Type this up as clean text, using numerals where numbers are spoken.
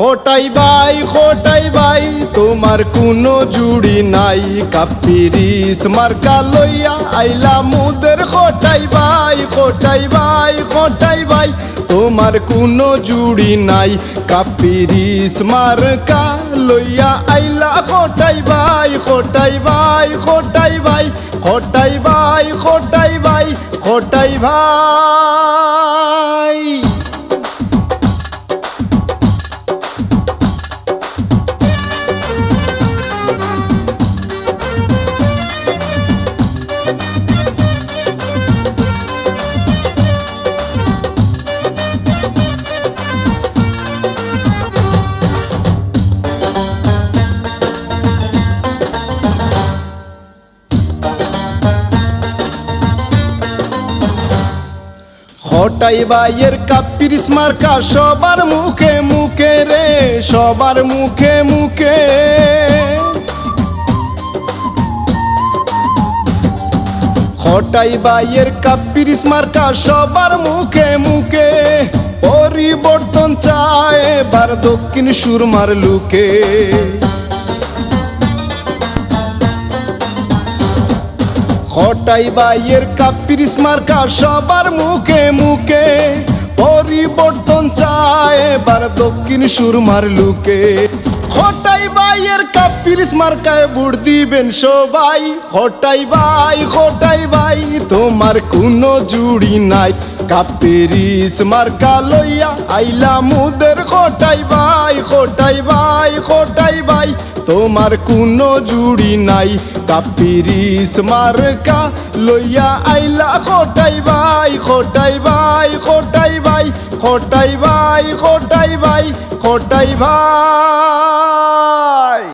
খোটাই ভাই তোমার কোনো জুড়ি নাই, কাপিরিস মার্কা লইয়া আইলা মুদের খোটাই ভাই তোমার কোনো জুড়ি নাই, কাপিরিস মার্কা লইয়া আইলা খোটাই ভাই খোটাই ভাই। খোটাই ভাইয়ের কাপিরিস মার্কা সবার মুখে মুখে রে, সবার মুখে মুখে। খোটাই ভাইয়ের কাপিরিস মার্কা সবার মুখে মুখে, পরিবর্তন চায় এবার দক্ষিণ সুরমার লুকে। খোটাই ভাইয়ের কাপিরিস মার্কা সবার মুখে মুখে, পরিবর্তন চায় এবার দক্ষিণ সুরমার লুকে। খোটাই ভাইয়ের কাপিরিস মার্কায় ভোট দিবেন সবাই, খোটাই ভাই তোমার কোনো জুড়ি নাই, কাপিরিস মার্কা লইয়া আইলা মুদের খোটাই ভাই তোমার কোনো জুড়ি নাই, কাপিরিস মার্কা লইয়া আইলা খোটাই ভাই।